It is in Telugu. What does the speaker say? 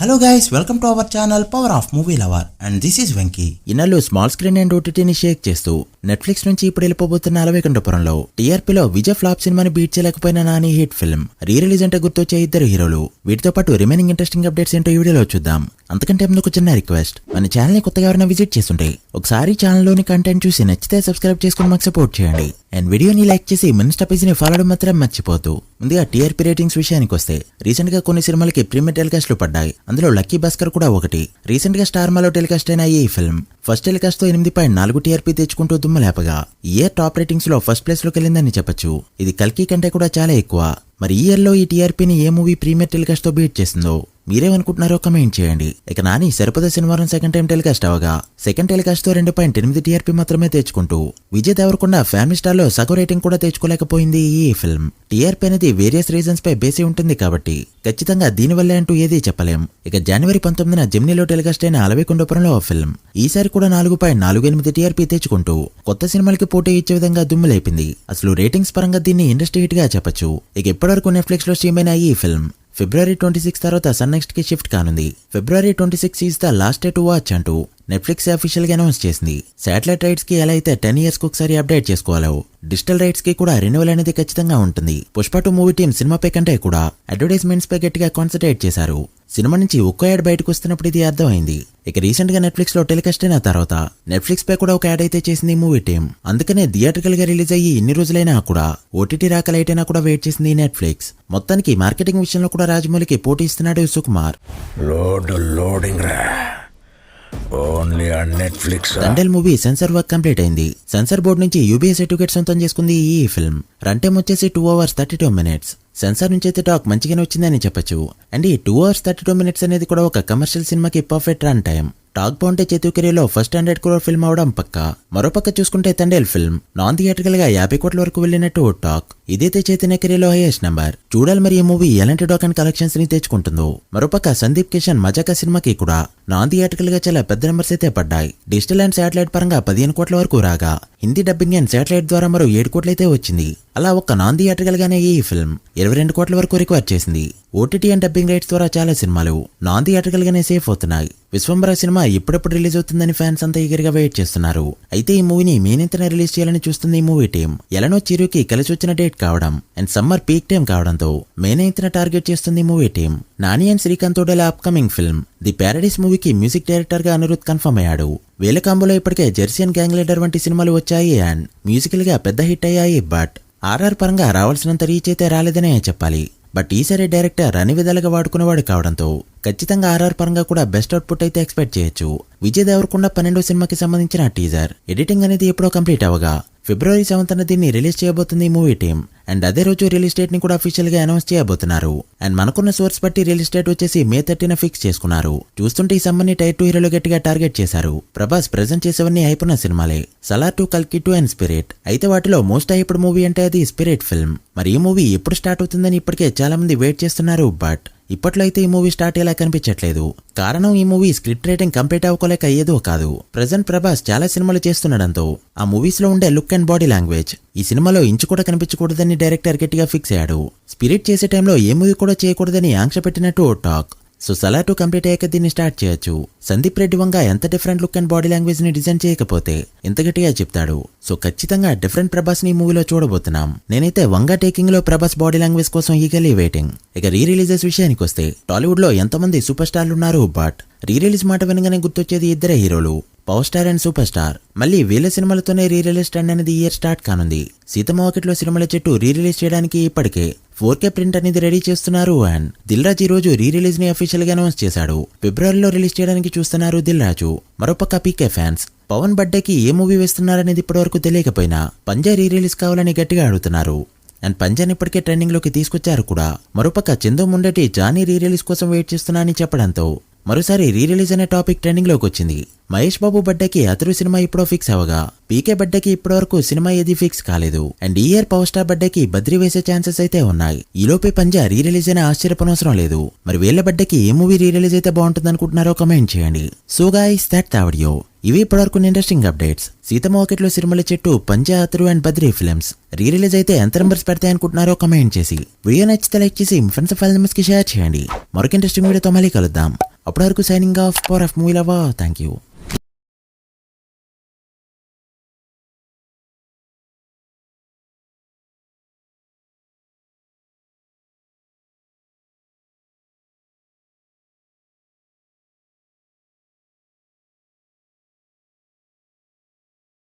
Hello guys, welcome to our channel power of movie lover and this is Venky. ఇన్నాళ్ళు స్మాల్ స్క్రీన్ అండ్ ఓటీటీని షేక్ చేస్తూ నెట్ఫ్లిక్స్ నుంచి ఇప్పుడు వెళ్ళిపోబోతున్న 60 టీఆర్పీలో విజయ్ ఫ్లాప్ సినిమాని బీట్ చేయలేకపోయిన Nani hit film re release అంటే గుర్తొచ్చే ఇద్దరు హీరోలు. వీటితో పాటు రిమైనింగ్ ఇంట్రెస్టింగ్ అప్డేట్స్ ఏంటో ఈ వీడియోలో చూద్దాం. అంతకంటే ముందుకు చిన్న రిక్వెస్ట్, మన ఛానల్ ని కొత్తగా ఎవరైనా విజిట్ చేస్తుంటే ఒకసారి ఛానల్లోని కంటెంట్ చూసి నచ్చితే సబ్స్క్రైబ్ చేసుకుని మాకు సపోర్ట్ చేయండి అండ్ వీడియోని లైక్ చేసి మినిస్టర్ పేజ్ ని ఫాలో అవడం మాత్రం మర్చిపోతూ. ముందుగా టీఆర్పీ రేటింగ్స్ విషయానికి వస్తే రీసెంట్ గా కొన్ని సినిమాలకి ప్రీమియర్ టెలికాస్ట్లు పడ్డాయి. అందులో లక్కీ భాస్కర్ కూడా ఒకటి. రీసెంట్ గా స్టార్ మాలో టెలికాస్ట్ అయిన ఈ ఫిల్మ్ ఫస్ట్ టెలికాస్ట్ తో 8.4 టీఆర్పీ తెచ్చుకుంటూ దుమ్మలేపగా ఈ ఇయర్ టాప్ రేటింగ్స్ లో ఫస్ట్ ప్లేస్ లోకి వెళ్ళిందని చెప్పొచ్చు. ఇది కల్కి కంటే కూడా చాలా ఎక్కువ. మరి ఈ ఇయర్ లో ఈ టీఆర్పీని ఏ మూవీ ప్రీమియర్ టెలికాస్ట్ తో బీట్ చేసిందో మీరేమనుకుంటున్నారో కమెంట్ చేయండి. ఇక Nani Saripodha Sanivaram second time telecast అవగా సెకండ్ టెలికాస్ట్ తో 2.8 టీఆర్పీ మాత్రమే తెచ్చుకుంటూ విజయ్ దేవరకొండ ఫ్యామిలీ స్టార్ లో సగం రేటింగ్ కూడా తెచ్చుకోలేకపోయింది ఈ ఫిల్మ్. టీఆర్పీ అనేది వేరియస్ రీజన్స్ పై బేసి ఉంటుంది కాబట్టి ఖచ్చితంగా దీనివల్లే అంటూ ఏదీ చెప్పలేం. ఇక జనవరి 19న జెమినీలో టెలికాస్ట్ అయిన అలవేకొండపురంలో ఫిల్మ్ ఈసారి కూడా 4.48 టీఆర్పీ తెచ్చుకుంటూ కొత్త సినిమాలకి పోటీ ఇచ్చే విధంగా దుమ్ములేపింది. అసలు రేటింగ్స్ పరంగా దీన్ని ఇండస్ట్రీ హిట్ గా చెప్పొచ్చు. ఇక ఇప్పటివరకు నెట్ఫ్లిక్స్ లో స్ట్రీమ్ అయిన ఈ ఫిల్మ్ ఫిబ్రవరి 26 తర్వాత సన్ నెక్స్ట్ కి షిఫ్ట్ కానుంది. ఫిబ్రవరి 26 is the last day to watch అంటూ నెట్ఫ్లిక్స్ అఫీషియల్ గా అనౌన్స్ చేసింది. శాటిలైట్ రైట్స్ కి ఎలా అయితే 10 years కు ఒకసారి అప్డేట్ చేసుకోవాలో డిజిటల్ రైట్స్ కి కూడా రెన్యువల్ అనేది ఖచ్చితంగా ఉంటుంది. పుష్ప 2 మూవీ టీం సినిమాపై కంటే కూడా అడ్వర్టైజ్మెంట్స్ పై గట్టిగా కాన్సన్ట్రేట్ చేశారు. సినిమా నుంచి ఒక్కో యాడ్ బయటకు వస్తున్నప్పుడు ఇది అర్థమైంది. ఇక రీసెంట్ గా నెట్ఫ్లిక్స్ లో టెలికాస్ట్ అయిన తర్వాత నెట్ఫ్లిక్స్ పై కూడా ఒక యాడ్ అయితే చేసింది మూవీ టీం. అందుకనే థియేట్రికల్ గా రిలీజ్ అయ్యి ఇన్ని రోజులైనా కూడా ఓటీటీ రాక లైట్ అయినా కూడా వెయిట్ చేసింది నెట్ఫ్లిక్స్. మొత్తానికి మార్కెటింగ్ విషయంలో కూడా రాజమౌళికి పోటీ ఇస్తున్నాడు Sukumar. Thandel movie censor work complete అయింది. సెన్సార్ బోర్డు నుంచి యూబీఏ సర్టిఫికేట్ సొంతం చేసుకుంది ఈ ఫిల్మ్. రన్ టైం వచ్చేసి 2 hours 32 minutes. సెన్సార్ నుంచి అయితే టాక్ మంచిగానే వచ్చిందని చెప్పొచ్చు. అండ్ ఈ 2 hours 32 minutes అనేది కూడా ఒక కమర్షియల్ సినిమాకి పర్ఫెక్ట్ రన్ టైం. టాక్ బాగుంటే చేతు కెరీర్లో ఫస్ట్ 100 crore ఫిల్మ్ అవడం పక్క. మరోపక్క చూసుకుంటే తండేల్ ఫిల్మ్ నాన్ థియేట్రికల్ గా 50 కోట్ల వరకు వెళ్ళినట్టు టాక్. ఇదైతే చైతన్య కెరీర్లో హైయెస్ట్ నెంబర్. చూడాలి మరి ఈ మూవీ ఎలాంటి టాక్ అండ్ కలెక్షన్స్ ని తెచ్చుకుంటుందో. మరోపక్క సందీప్ కిషన్ మజాకా సినిమాకి కూడా నాన్ థియేట్రికల్ గా చాలా పెద్ద నెంబర్స్ అయితే పడ్డాయి. డిజిటల్ అండ్ శాటిలైట్ పరంగా 15 కోట్ల వరకు రాగా హిందీ డబ్బింగ్ అండ్ శాటిలైట్ ద్వారా మరో 7 కోట్లయితే వచ్చింది. అలా ఒక్క నాన్ థియేట్రికల్ గానే ఈ ఫిల్మ్ 22 కోట్ల వరకు రిక్వైర్ చేసింది. ఓటీటీ అండ్ డబ్బింగ్ రైట్స్ ద్వారా చాలా సినిమాలు నాన్ థియేట్రికల్ గానే సేఫ్ అవుతున్నాయి. విశ్వంబర సినిమా ఎప్పుడెప్పుడు రిలీజ్ అవుతుందని ఫ్యాన్స్ అంతా ఈగర్గా వెయిట్ చేస్తున్నారు. అయితే ఈ మూవీని మే 9న రిలీజ్ చేయాలని చూస్తుంది ఈ మూవీ టీం. ఎలానో చిరుకి కలిసి వచ్చిన డేట్ కావడం అండ్ సమ్మర్ పీక్ టైం కావడంతో మే 9న టార్గెట్ చేస్తుంది movie team. Nani and Srikanth తోడేలా అప్కమింగ్ ఫిల్మ్ ది ప్యారడైస్ మూవీకి మ్యూజిక్ డైరెక్టర్ గా అనిరుద్ కన్ఫర్మ్ అయ్యాడు. వేల కాంబోలో ఇప్పటికే జెర్సీ అండ్ గ్యాంగ్ లీడర్ వంటి సినిమాలు వచ్చాయి అండ్ మ్యూజికల్ గా పెద్ద హిట్ అయ్యాయి. బట్ ఆర్ఆర్ పరంగా రావాల్సినంత రీచ్ అయితే రాలేదనే చెప్పాలి. బట్ ఈసారి డైరెక్టర్ అన్ని విధాలుగా వాడుకునేవాడు కావడంతో ఖచ్చితంగా ఆర్ఆర్ పరంగా కూడా బెస్ట్ అవుట్పుట్ అయితే ఎక్స్పెక్ట్ చేయొచ్చు. విజయ్ దేవరకొండ 12వ సినిమాకి సంబంధించిన టీజర్ ఎడిటింగ్ అనేది ఎప్పుడో కంప్లీట్ అవగా ఫిబ్రవరి 7న దీన్ని రిలీజ్ చేయబోతుంది మూవీ టీం. అండ్ అదే రోజు రిలీజ్ డేట్ ని కూడా అఫీషియల్ గా అనౌన్స్ చేయబోతున్నారు. అండ్ మనకున్న సోర్స్ బట్టి రిలీజ్ డేట్ వచ్చేసి మే 30న ఫిక్స్ చేసుకున్నారు. చూస్తుంటే ఈ సమ్మర్ ని టైర్ 2 హీరోలు గట్టిగా టార్గెట్ చేశారు. ప్రభాస్ ప్రెజెంట్ చేసేవన్నీ హైపున్న సినిమాలే, సలార్ 2, కల్కి 2 అండ్ స్పిరిట్. అయితే వాటిలో మోస్ట్ హైప్డ్ మూవీ అంటే అది స్పిరిట్ ఫిల్మ్. మరి ఈ మూవీ ఎప్పుడు స్టార్ట్ అవుతుందని ఇప్పటికే చాలా మంది వెయిట్ చేస్తున్నారు. బట్ ఇప్పట్లో అయితే ఈ మూవీ స్టార్ట్ అయ్యేలా కనిపించట్లేదు. కారణం ఈ మూవీ స్క్రిప్ట్ రైటింగ్ కంప్లీట్ అవ్వలేక ఏదో కాదు. ప్రెజెంట్ ప్రభాస్ చాలా సినిమాలు చేస్తుండడంతో ఆ మూవీస్ లో ఉండే లుక్ అండ్ బాడీ లాంగ్వేజ్ ఈ సినిమాలో ఇంచు కూడా కనిపించకూడదని డైరెక్టర్ గట్టిగా ఫిక్స్ అయ్యాడు. స్పిరిట్ చేసే టైంలో ఏ మూవీ కూడా చేయకూడదని ఆంక్ష పెట్టినట్టు టాక్. సో సలార్ 2 కంప్లీట్ అయ్యాక దీన్ని స్టార్ట్ చేయొచ్చు. సందీప్ రెడ్డి వంగ ఎంత different look and body language ని డిజైన్ చేయకపోతే ఎంత గట్టిగా చెప్తాడు. సో ఖచ్చితంగా డిఫరెంట్ ప్రభాస్ ని మూవీలో చూడబోతున్నాం. నేనైతే వంగ టేకింగ్ లో ప్రభాస్ బాడీ లాంగ్వేజ్ కోసం ఈగలీ వెయిటింగ్. ఇక రీ రిలీజెస్ విషయానికి వస్తే టాలీవుడ్ లో ఎంతమంది సూపర్ స్టార్లు ఉన్నారు. బట్ రీ రిలీజ్ మాట వినగానే గుర్తొచ్చేది ఇద్దరే హీరోలు, power star and super star. మళ్ళీ వీళ్ళ సినిమాలతోనే రీ రిలీజ్ ట్రెండ్ అనేది ఇయర్ స్టార్ట్ కానుంది. సీతమ్మ వాకిట్లో సినిమాల చెట్టు రీ రిలీజ్ చేయడానికి ఇప్పటికే 4K ప్రింట్ అనేది రెడీ చేస్తున్నారు. అండ్ దిల్ రాజు ఈ రోజు రీ రిలీజ్ ని అఫీషియల్ గా అనౌన్స్ చేశాడు. ఫిబ్రవరిలో రిలీజ్ చేయడానికి చూస్తున్నారు దిల్ రాజు. మరోపక్క పీకే ఫ్యాన్స్ పవన్ బర్త్డేకి ఏ మూవీ వేస్తున్నారనేది ఇప్పటివరకు తెలియకపోయినా పంజా రీ రిలీజ్ కావాలని గట్టిగా అడుగుతున్నారు. అండ్ పంజాన్ ఇప్పటికే ట్రెండింగ్ లోకి తీసుకొచ్చారు కూడా. మరోపక్క చందు ముండటి జానీ రీ రిలీజ్ కోసం వెయిట్ చేస్తున్నా అని చెప్పడంతో మరోసారి రీ రిలీజ్ అనే టాపిక్ ట్రెండింగ్ లోకి వచ్చింది. మహేష్ బాబు బర్త్డేకి అతడు సినిమా ఇప్పుడో ఫిక్స్ అవగా పీకే బర్త్డేకి ఇప్పటివరకు సినిమా ఏది ఫిక్స్ కాలేదు. అండ్ ఈ ఇయర్ పవర్ స్టార్ బర్త్డేకి బద్రీ వేసే ఛాన్సెస్ అయితే ఉన్నాయి. ఈలోపే పంజా రీ రిలీజ్ అయినా ఆశ్చర్యపనవసరం లేదు. మరి వీళ్ళ బర్త్డేకి ఏ మూవీ రీ రిలీజ్ అయితే బాగుంటుంది అనుకుంటున్నారో కమెంట్ చేయండి. So guys that the video. ఇవి ఇప్పటివరకు ఇంట్రెస్టింగ్ అప్డేట్స్. సీతమ్మ వాకిట్లో సినిమాల చెట్టు, పంజా, అతడు and Badri films re release అయితే ఎంత నెంబర్స్ పెడతాయి అనుకుంటున్నారో కమెంట్ చేసి వీడియో నచ్చితే లైక్ చేసి మీ ఫ్రెండ్స్ ఫైల్ మెంబర్స్ కి షేర్ చేయండి. మరొక ఇంట్రెస్టింగ్ వీడియోతో మళ్ళీ కలుద్దాం. అప్పటి వరకు signing off power of movie lover. Thank you.